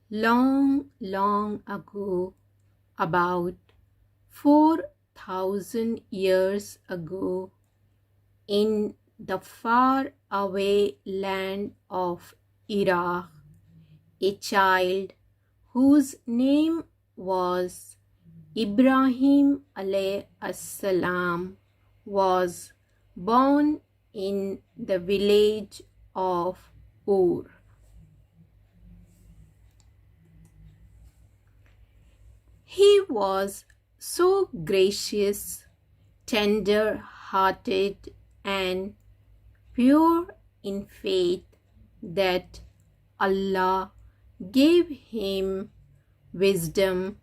Long, long ago, about 4,000 years ago, in the far away land of Iraq, a child whose name was Ibrahim alayhi salam was born in the village of Ur. He was so gracious, tender hearted, and pure in faith that Allah gave him wisdom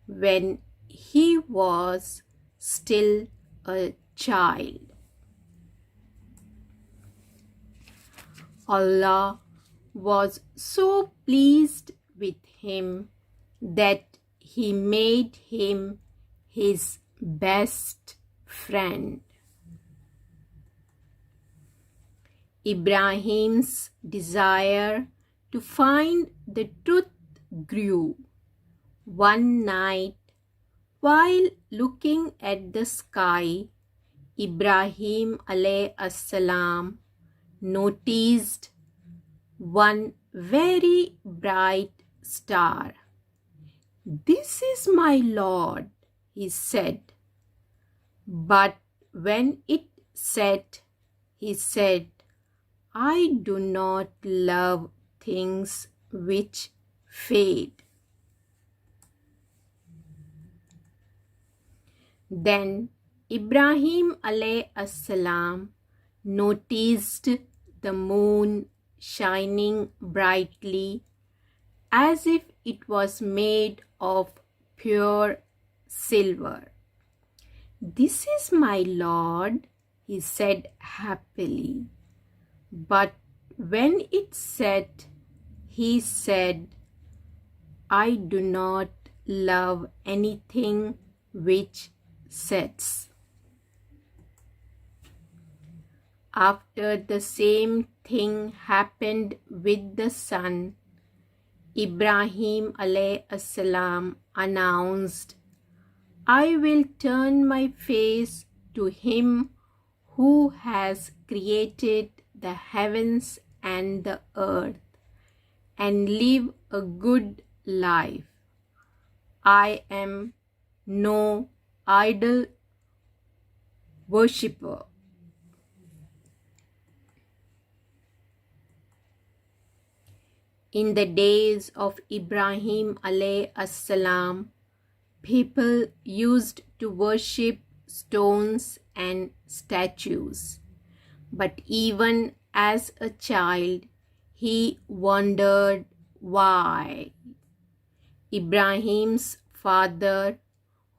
when he was still a child. Allah was so pleased with him that he made him his best friend. Ibrahim's desire to find the truth grew. One night, while looking at the sky, Ibrahim alayhi salam noticed one very bright star. "This is my Lord," he said. But when it set, he said, "I do not love things which fade." Then Ibrahim alayhi salam noticed the moon shining brightly as if it was made of pure silver. "This is my Lord," he said happily. But when it set, he said, "I do not love anything which sets." After the same thing happened with the sun, Ibrahim alayhi salam announced, "I will turn my face to him who has created the heavens and the earth and live a good life. I am no idol worshipper." In the days of Ibrahim alayhi salam, people used to worship stones and statues. But even as a child, he wondered why. Ibrahim's father,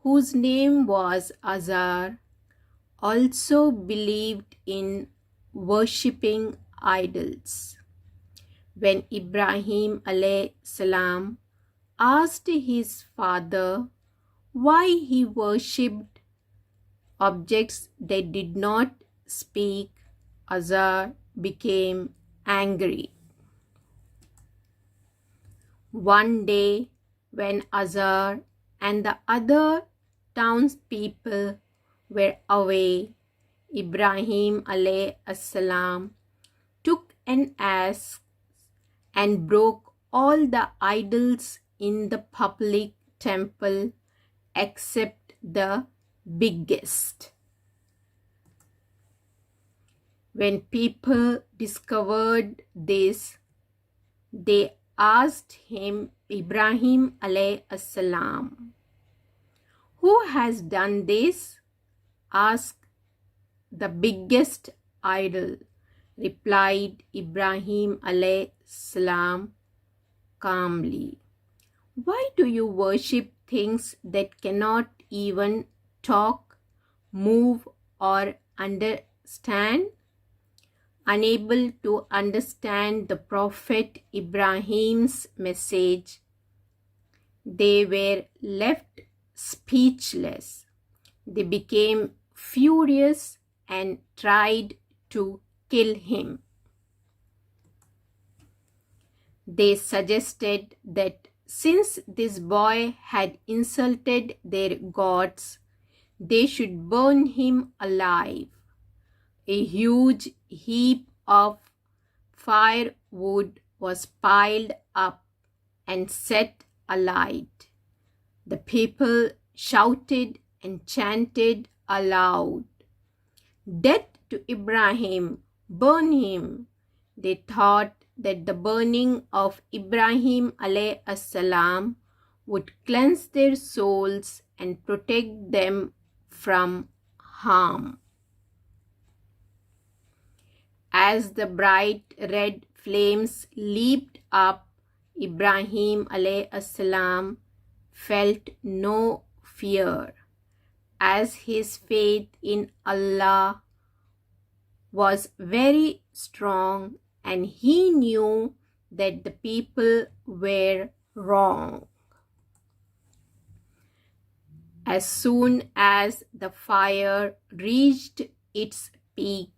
whose name was Azar, also believed in worshipping idols. When Ibrahim alayhi salam asked his father why he worshipped objects that did not speak, Azar became angry. One day, when Azar and the other townspeople were away, Ibrahim alayhi salam took an axe and broke all the idols in the public temple except the biggest. When people discovered this, they asked him, Ibrahim alayhi salam, "Who has done this?" "Ask the biggest idol," replied Ibrahim alayhi salam calmly. "Why do you worship things that cannot even talk, move, or understand?" Unable to understand the Prophet Ibrahim's message, they were left speechless. They became furious and tried to kill him. They suggested that since this boy had insulted their gods, they should burn him alive. A huge heap of firewood was piled up and set alight. The people shouted and chanted aloud, "Death to Ibrahim! Burn him!" They thought that the burning of Ibrahim alayhi salam would cleanse their souls and protect them from harm. As the bright red flames leaped up, Ibrahim alayhi salam felt no fear, as his faith in Allah was very strong and he knew that the people were wrong. As soon as the fire reached its peak,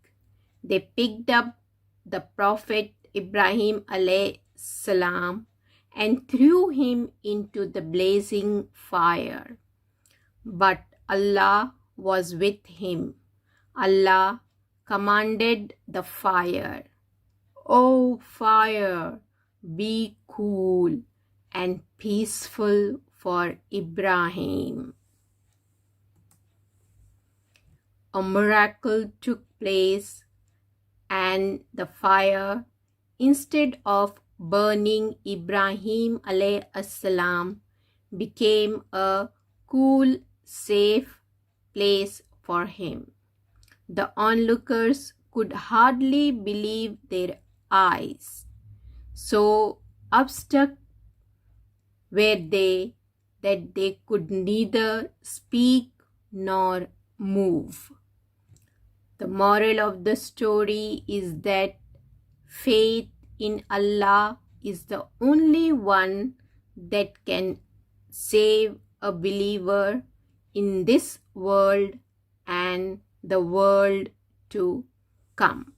they picked up the Prophet Ibrahim alayhi salam and threw him into the blazing fire. But Allah was with him. Allah commanded the fire, "O fire, be cool and peaceful for Ibrahim." A miracle took place, and the fire, instead of burning Ibrahim alayhi salam, became a cool, safe place for him. The onlookers could hardly believe their eyes. So upstuck were they that they could neither speak nor move. The moral of the story is that faith in Allah is the only one that can save a believer in this world and the world to come.